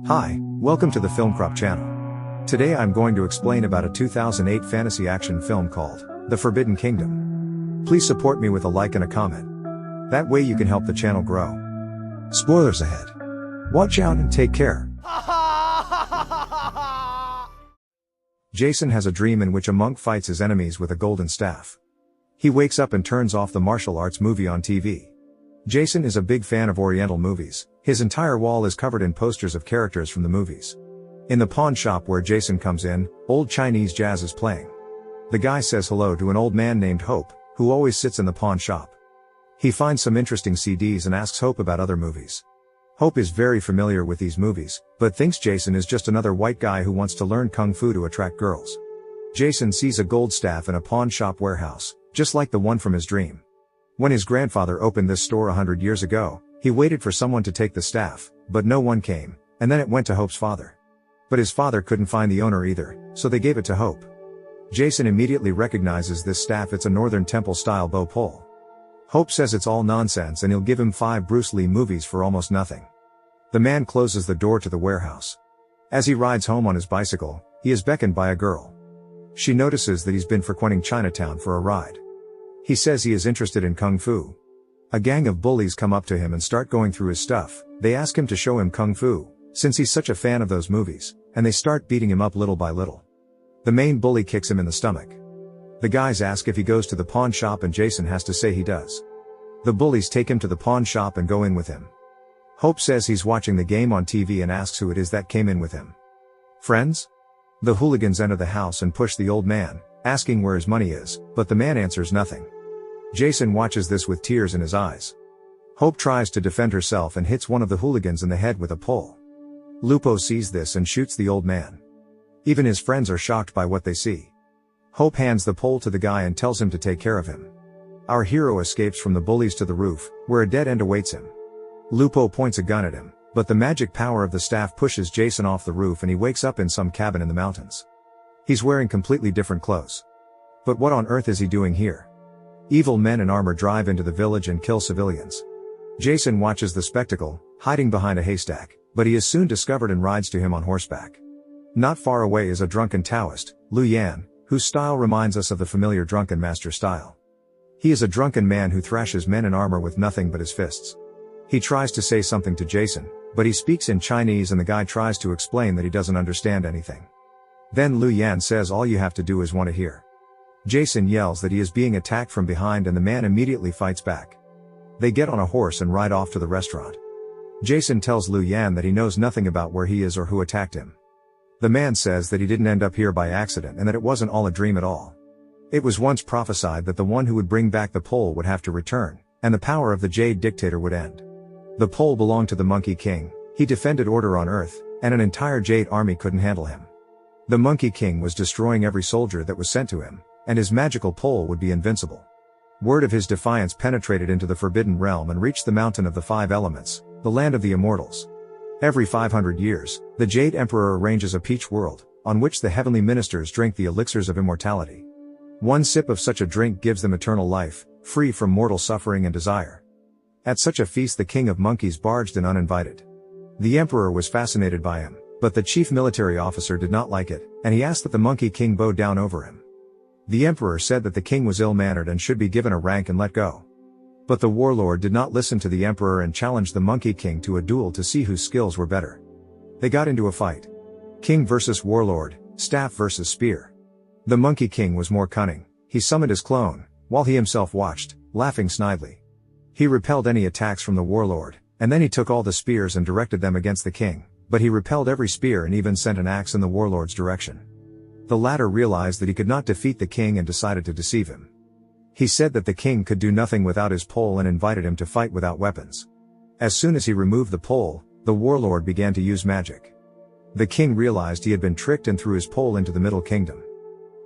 Hi, welcome to the FilmCrop channel. Today I'm going to explain about a 2008 fantasy action film called The Forbidden Kingdom. Please support me with a like and a comment. That way you can help the channel grow. Spoilers ahead. Watch out and take care. Jason has a dream in which a monk fights his enemies with a golden staff. He wakes up and turns off the martial arts movie on TV. Jason is a big fan of Oriental movies. His entire wall is covered in posters of characters from the movies. In the pawn shop where Jason comes in, old Chinese jazz is playing. The guy says hello to an old man named Hope, who always sits in the pawn shop. He finds some interesting CDs and asks Hope about other movies. Hope is very familiar with these movies, but thinks Jason is just another white guy who wants to learn kung fu to attract girls. Jason sees a gold staff in a pawn shop warehouse, just like the one from his dream. When his grandfather opened this store 100 years ago, he waited for someone to take the staff, but no one came, and then it went to Hope's father. But his father couldn't find the owner either, so they gave it to Hope. Jason immediately recognizes this staff. It's a Northern Temple-style bow pole. Hope says it's all nonsense and he'll give him 5 Bruce Lee movies for almost nothing. The man closes the door to the warehouse. As he rides home on his bicycle, he is beckoned by a girl. She notices that he's been frequenting Chinatown for a ride. He says he is interested in kung fu. A gang of bullies come up to him and start going through his stuff. They ask him to show him kung fu, since he's such a fan of those movies, and they start beating him up little by little. The main bully kicks him in the stomach. The guys ask if he goes to the pawn shop and Jason has to say he does. The bullies take him to the pawn shop and go in with him. Hope says he's watching the game on TV and asks who it is that came in with him. Friends? The hooligans enter the house and push the old man, asking where his money is, but the man answers nothing. Jason watches this with tears in his eyes. Hope tries to defend herself and hits one of the hooligans in the head with a pole. Lupo sees this and shoots the old man. Even his friends are shocked by what they see. Hope hands the pole to the guy and tells him to take care of him. Our hero escapes from the bullies to the roof, where a dead end awaits him. Lupo points a gun at him, but the magic power of the staff pushes Jason off the roof and he wakes up in some cabin in the mountains. He's wearing completely different clothes. But what on earth is he doing here? Evil men in armor drive into the village and kill civilians. Jason watches the spectacle, hiding behind a haystack, but he is soon discovered and rides to him on horseback. Not far away is a drunken Taoist, Lu Yan, whose style reminds us of the familiar drunken master style. He is a drunken man who thrashes men in armor with nothing but his fists. He tries to say something to Jason, but he speaks in Chinese and the guy tries to explain that he doesn't understand anything. Then Lu Yan says all you have to do is want to hear. Jason yells that he is being attacked from behind and the man immediately fights back. They get on a horse and ride off to the restaurant. Jason tells Lu Yan that he knows nothing about where he is or who attacked him. The man says that he didn't end up here by accident and that it wasn't all a dream at all. It was once prophesied that the one who would bring back the pole would have to return, and the power of the Jade dictator would end. The pole belonged to the Monkey King. He defended order on Earth, and an entire Jade army couldn't handle him. The Monkey King was destroying every soldier that was sent to him, and his magical pole would be invincible. Word of his defiance penetrated into the Forbidden Realm and reached the Mountain of the 5 Elements, the land of the Immortals. Every 500 years, the Jade Emperor arranges a peach world, on which the heavenly ministers drink the elixirs of immortality. One sip of such a drink gives them eternal life, free from mortal suffering and desire. At such a feast the King of Monkeys barged in uninvited. The Emperor was fascinated by him, but the chief military officer did not like it, and he asked that the Monkey King bow down over him. The Emperor said that the king was ill-mannered and should be given a rank and let go. But the warlord did not listen to the Emperor and challenged the Monkey King to a duel to see whose skills were better. They got into a fight. King versus warlord, staff versus spear. The Monkey King was more cunning. He summoned his clone, while he himself watched, laughing snidely. He repelled any attacks from the warlord, and then he took all the spears and directed them against the king, but he repelled every spear and even sent an axe in the warlord's direction. The latter realized that he could not defeat the king and decided to deceive him. He said that the king could do nothing without his pole and invited him to fight without weapons. As soon as he removed the pole, the warlord began to use magic. The king realized he had been tricked and threw his pole into the Middle Kingdom.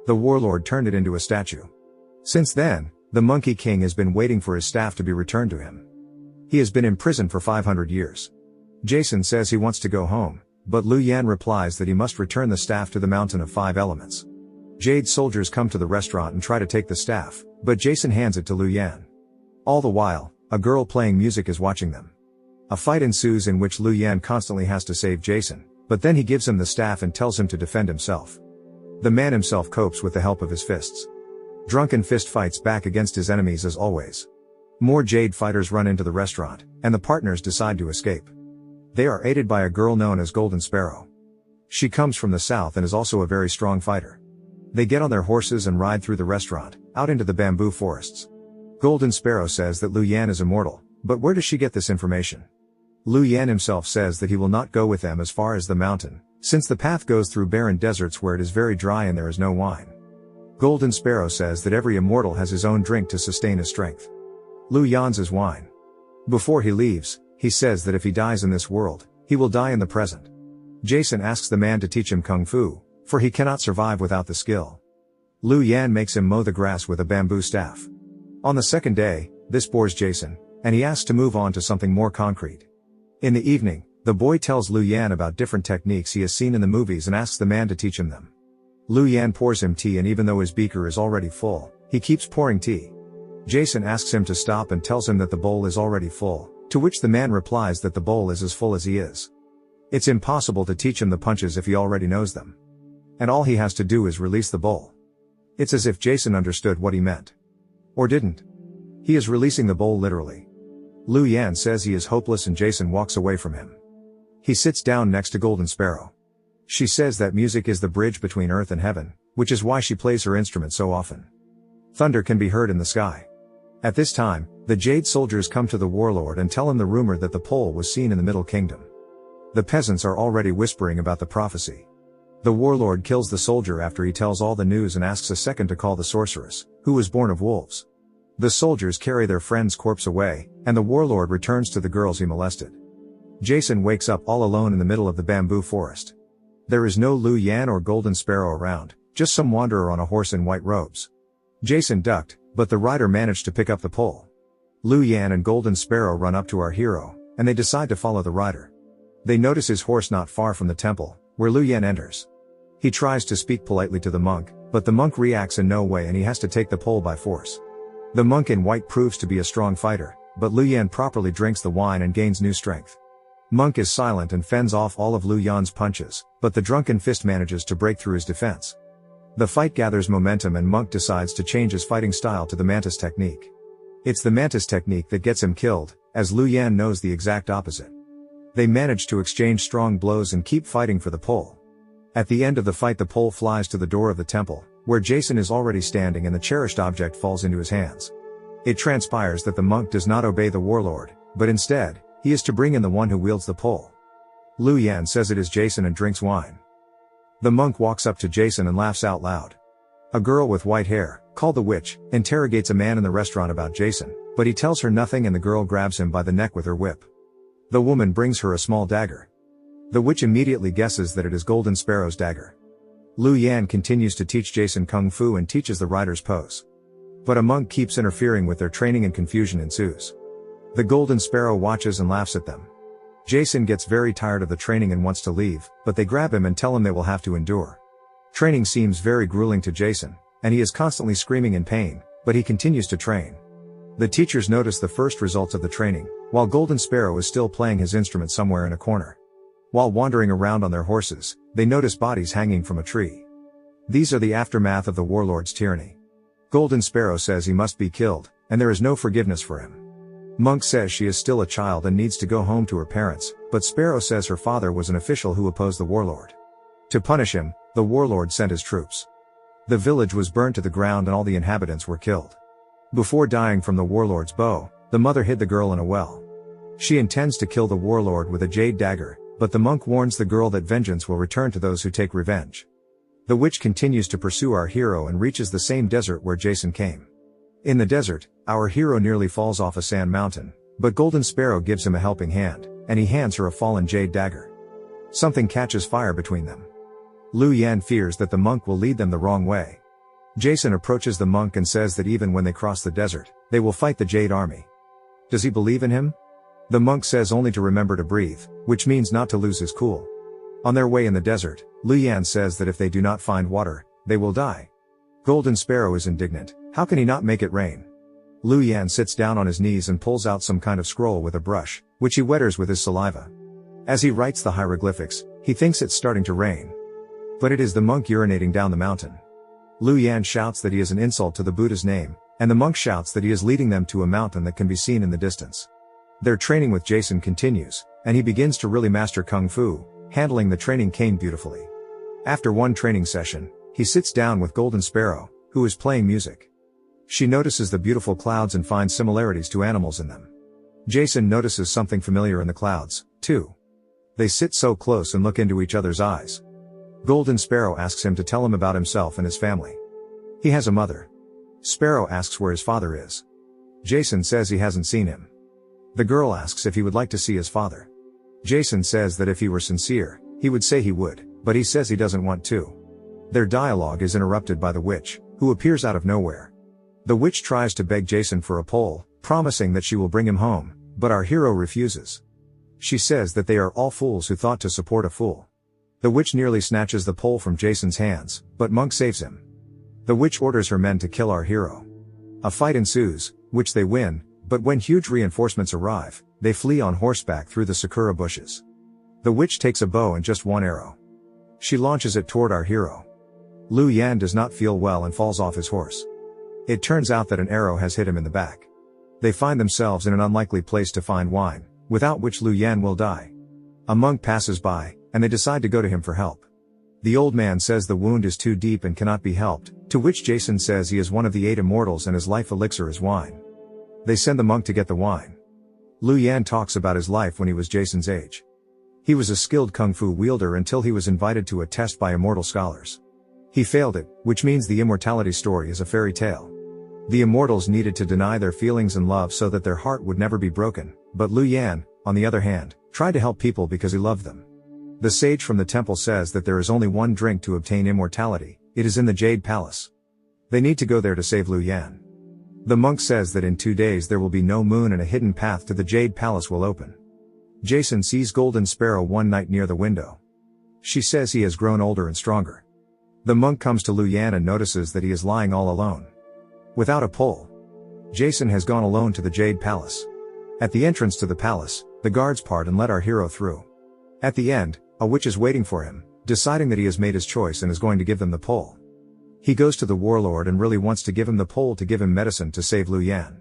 The warlord turned it into a statue. Since then, the Monkey King has been waiting for his staff to be returned to him. He has been imprisoned for 500 years. Jason says he wants to go home, but Lu Yan replies that he must return the staff to the Mountain of 5 Elements. Jade soldiers come to the restaurant and try to take the staff, but Jason hands it to Lu Yan. All the while, a girl playing music is watching them. A fight ensues in which Lu Yan constantly has to save Jason, but then he gives him the staff and tells him to defend himself. The man himself copes with the help of his fists. Drunken Fist fights back against his enemies as always. More Jade fighters run into the restaurant, and the partners decide to escape. They are aided by a girl known as Golden Sparrow. She comes from the south and is also a very strong fighter. They get on their horses and ride through the restaurant, out into the bamboo forests. Golden Sparrow says that Lu Yan is immortal, but where does she get this information? Lu Yan himself says that he will not go with them as far as the mountain, since the path goes through barren deserts where it is very dry and there is no wine. Golden Sparrow says that every immortal has his own drink to sustain his strength. Lu Yan's is wine. Before he leaves, he says that if he dies in this world, he will die in the present. Jason asks the man to teach him kung fu, for he cannot survive without the skill. Lu Yan makes him mow the grass with a bamboo staff. On the second day, this bores Jason, and he asks to move on to something more concrete. In the evening, the boy tells Lu Yan about different techniques he has seen in the movies and asks the man to teach him them. Lu Yan pours him tea, and even though his beaker is already full, he keeps pouring tea. Jason asks him to stop and tells him that the bowl is already full, to which the man replies that the bowl is as full as he is. It's impossible to teach him the punches if he already knows them. And all he has to do is release the bowl. It's as if Jason understood what he meant. Or didn't. He is releasing the bowl literally. Lu Yan says he is hopeless and Jason walks away from him. He sits down next to Golden Sparrow. She says that music is the bridge between earth and heaven, which is why she plays her instrument so often. Thunder can be heard in the sky. At this time, the Jade soldiers come to the warlord and tell him the rumor that the pole was seen in the Middle Kingdom. The peasants are already whispering about the prophecy. The warlord kills the soldier after he tells all the news and asks a second to call the sorceress, who was born of wolves. The soldiers carry their friend's corpse away, and the warlord returns to the girls he molested. Jason wakes up all alone in the middle of the bamboo forest. There is no Lu Yan or Golden Sparrow around, just some wanderer on a horse in white robes. Jason ducked, but the rider managed to pick up the pole. Lu Yan and Golden Sparrow run up to our hero, and they decide to follow the rider. They notice his horse not far from the temple, where Lu Yan enters. He tries to speak politely to the monk, but the monk reacts in no way and he has to take the pole by force. The monk in white proves to be a strong fighter, but Lu Yan properly drinks the wine and gains new strength. Monk is silent and fends off all of Lu Yan's punches, but the Drunken Fist manages to break through his defense. The fight gathers momentum and Monk decides to change his fighting style to the Mantis technique. It's the Mantis technique that gets him killed, as Lu Yan knows the exact opposite. They manage to exchange strong blows and keep fighting for the pole. At the end of the fight, the pole flies to the door of the temple, where Jason is already standing, and the cherished object falls into his hands. It transpires that the monk does not obey the warlord, but instead, he is to bring in the one who wields the pole. Lu Yan says it is Jason and drinks wine. The monk walks up to Jason and laughs out loud. A girl with white hair, called the witch, interrogates a man in the restaurant about Jason, but he tells her nothing and the girl grabs him by the neck with her whip. The woman brings her a small dagger. The witch immediately guesses that it is Golden Sparrow's dagger. Lu Yan continues to teach Jason kung fu and teaches the rider's pose. But a monk keeps interfering with their training and confusion ensues. The Golden Sparrow watches and laughs at them. Jason gets very tired of the training and wants to leave, but they grab him and tell him they will have to endure. Training seems very grueling to Jason, and he is constantly screaming in pain, but he continues to train. The teachers notice the first results of the training, while Golden Sparrow is still playing his instrument somewhere in a corner. While wandering around on their horses, they notice bodies hanging from a tree. These are the aftermath of the warlord's tyranny. Golden Sparrow says he must be killed, and there is no forgiveness for him. Monk says she is still a child and needs to go home to her parents, but Sparrow says her father was an official who opposed the warlord. To punish him, the warlord sent his troops. The village was burned to the ground and all the inhabitants were killed. Before dying from the warlord's bow, the mother hid the girl in a well. She intends to kill the warlord with a jade dagger, but the monk warns the girl that vengeance will return to those who take revenge. The witch continues to pursue our hero and reaches the same desert where Jason came. In the desert, our hero nearly falls off a sand mountain, but Golden Sparrow gives him a helping hand, and he hands her a fallen jade dagger. Something catches fire between them. Lu Yan fears that the monk will lead them the wrong way. Jason approaches the monk and says that even when they cross the desert, they will fight the Jade army. Does he believe in him? The monk says only to remember to breathe, which means not to lose his cool. On their way in the desert, Lu Yan says that if they do not find water, they will die. Golden Sparrow is indignant. How can he not make it rain? Lu Yan sits down on his knees and pulls out some kind of scroll with a brush, which he wetters with his saliva. As he writes the hieroglyphics, he thinks it's starting to rain. But it is the monk urinating down the mountain. Lu Yan shouts that he is an insult to the Buddha's name, and the monk shouts that he is leading them to a mountain that can be seen in the distance. Their training with Jason continues, and he begins to really master Kung Fu, handling the training cane beautifully. After one training session, he sits down with Golden Sparrow, who is playing music. She notices the beautiful clouds and finds similarities to animals in them. Jason notices something familiar in the clouds, too. They sit so close and look into each other's eyes. Golden Sparrow asks him to tell him about himself and his family. He has a mother. Sparrow asks where his father is. Jason says he hasn't seen him. The girl asks if he would like to see his father. Jason says that if he were sincere, he would say he would, but he says he doesn't want to. Their dialogue is interrupted by the witch, who appears out of nowhere. The witch tries to beg Jason for a pole, promising that she will bring him home, but our hero refuses. She says that they are all fools who thought to support a fool. The witch nearly snatches the pole from Jason's hands, but Monk saves him. The witch orders her men to kill our hero. A fight ensues, which they win, but when huge reinforcements arrive, they flee on horseback through the sakura bushes. The witch takes a bow and just one arrow. She launches it toward our hero. Lu Yan does not feel well and falls off his horse. It turns out that an arrow has hit him in the back. They find themselves in an unlikely place to find wine, without which Lu Yan will die. A monk passes by, and they decide to go to him for help. The old man says the wound is too deep and cannot be helped, to which Jason says he is one of the 8 immortals and his life elixir is wine. They send the monk to get the wine. Lu Yan talks about his life when he was Jason's age. He was a skilled kung fu wielder until he was invited to a test by immortal scholars. He failed it, which means the immortality story is a fairy tale. The immortals needed to deny their feelings and love so that their heart would never be broken, but Lu Yan, on the other hand, tried to help people because he loved them. The sage from the temple says that there is only one drink to obtain immortality, it is in the Jade Palace. They need to go there to save Lu Yan. The monk says that in 2 days there will be no moon and a hidden path to the Jade Palace will open. Jason sees Golden Sparrow one night near the window. She says he has grown older and stronger. The monk comes to Lu Yan and notices that he is lying all alone. Without a pole. Jason has gone alone to the Jade Palace. At the entrance to the palace, the guards part and let our hero through. At the end, a witch is waiting for him, deciding that he has made his choice and is going to give them the pole. He goes to the warlord and really wants to give him the pole to give him medicine to save Lu Yan.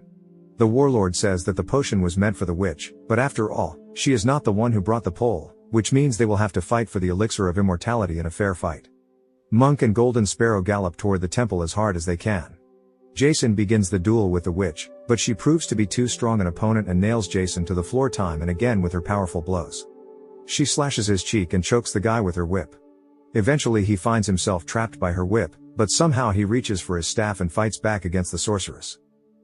The warlord says that the potion was meant for the witch, but after all, she is not the one who brought the pole, which means they will have to fight for the elixir of immortality in a fair fight. Monk and Golden Sparrow gallop toward the temple as hard as they can. Jason begins the duel with the witch, but she proves to be too strong an opponent and nails Jason to the floor time and again with her powerful blows. She slashes his cheek and chokes the guy with her whip. Eventually he finds himself trapped by her whip, but somehow he reaches for his staff and fights back against the sorceress.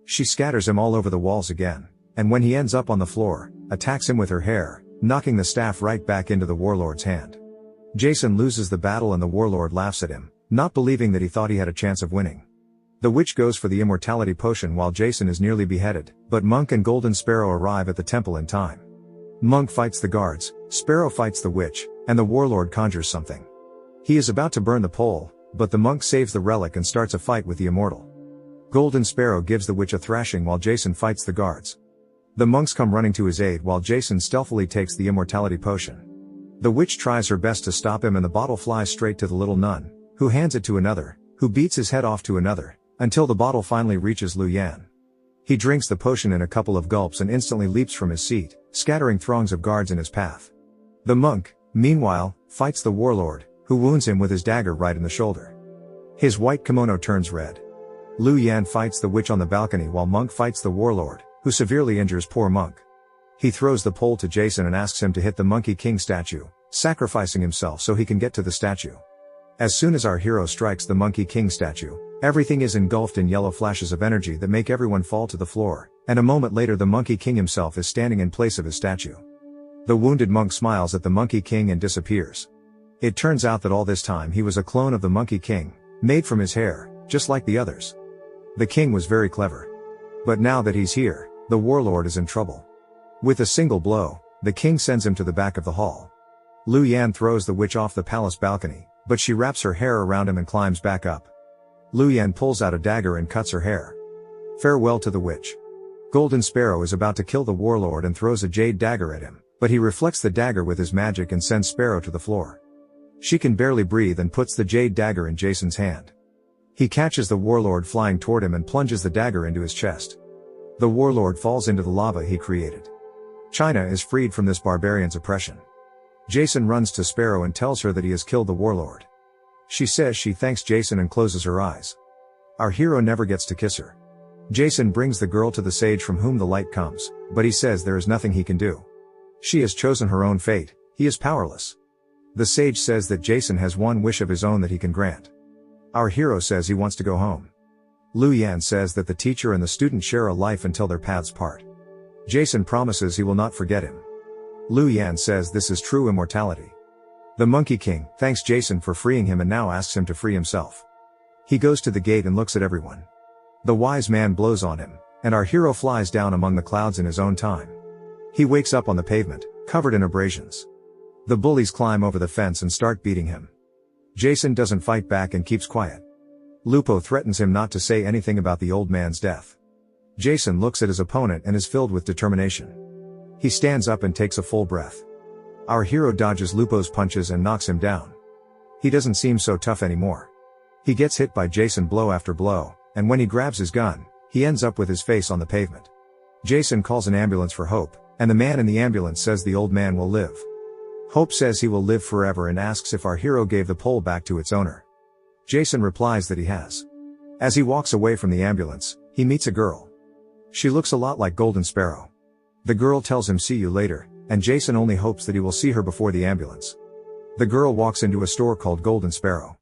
She scatters him all over the walls again, and when he ends up on the floor, attacks him with her hair, knocking the staff right back into the warlord's hand. Jason loses the battle and the warlord laughs at him, not believing that he thought he had a chance of winning. The witch goes for the immortality potion while Jason is nearly beheaded, but Monk and Golden Sparrow arrive at the temple in time. Monk fights the guards, Sparrow fights the witch, and the warlord conjures something. He is about to burn the pole, but the monk saves the relic and starts a fight with the immortal. Golden Sparrow gives the witch a thrashing while Jason fights the guards. The monks come running to his aid while Jason stealthily takes the immortality potion. The witch tries her best to stop him and the bottle flies straight to the little nun, who hands it to another, who beats his head off to another, until the bottle finally reaches Lu Yan. He drinks the potion in a couple of gulps and instantly leaps from his seat, scattering throngs of guards in his path. The monk, meanwhile, fights the warlord, who wounds him with his dagger right in the shoulder. His white kimono turns red. Lu Yan fights the witch on the balcony while Monk fights the warlord, who severely injures poor Monk. He throws the pole to Jason and asks him to hit the Monkey King statue, sacrificing himself so he can get to the statue. As soon as our hero strikes the Monkey King statue, everything is engulfed in yellow flashes of energy that make everyone fall to the floor, and a moment later the Monkey King himself is standing in place of his statue. The wounded monk smiles at the Monkey King and disappears. It turns out that all this time he was a clone of the Monkey King, made from his hair, just like the others. The king was very clever. But now that he's here, the warlord is in trouble. With a single blow, the king sends him to the back of the hall. Lu Yan throws the witch off the palace balcony, but she wraps her hair around him and climbs back up. Lu Yan pulls out a dagger and cuts her hair. Farewell to the witch. Golden Sparrow is about to kill the warlord and throws a jade dagger at him, but he reflects the dagger with his magic and sends Sparrow to the floor. She can barely breathe and puts the jade dagger in Jason's hand. He catches the warlord flying toward him and plunges the dagger into his chest. The warlord falls into the lava he created. China is freed from this barbarian's oppression. Jason runs to Sparrow and tells her that he has killed the warlord. She says she thanks Jason and closes her eyes. Our hero never gets to kiss her. Jason brings the girl to the sage from whom the light comes, but he says there is nothing he can do. She has chosen her own fate, he is powerless. The sage says that Jason has one wish of his own that he can grant. Our hero says he wants to go home. Lu Yan says that the teacher and the student share a life until their paths part. Jason promises he will not forget him. Lu Yan says this is true immortality. The Monkey King thanks Jason for freeing him and now asks him to free himself. He goes to the gate and looks at everyone. The wise man blows on him, and our hero flies down among the clouds in his own time. He wakes up on the pavement, covered in abrasions. The bullies climb over the fence and start beating him. Jason doesn't fight back and keeps quiet. Lupo threatens him not to say anything about the old man's death. Jason looks at his opponent and is filled with determination. He stands up and takes a full breath. Our hero dodges Lupo's punches and knocks him down. He doesn't seem so tough anymore. He gets hit by Jason blow after blow, and when he grabs his gun, he ends up with his face on the pavement. Jason calls an ambulance for Hope, and the man in the ambulance says the old man will live. Hope says he will live forever and asks if our hero gave the pole back to its owner. Jason replies that he has. As he walks away from the ambulance, he meets a girl. She looks a lot like Golden Sparrow. The girl tells him see you later, and Jason only hopes that he will see her before the ambulance. The girl walks into a store called Golden Sparrow.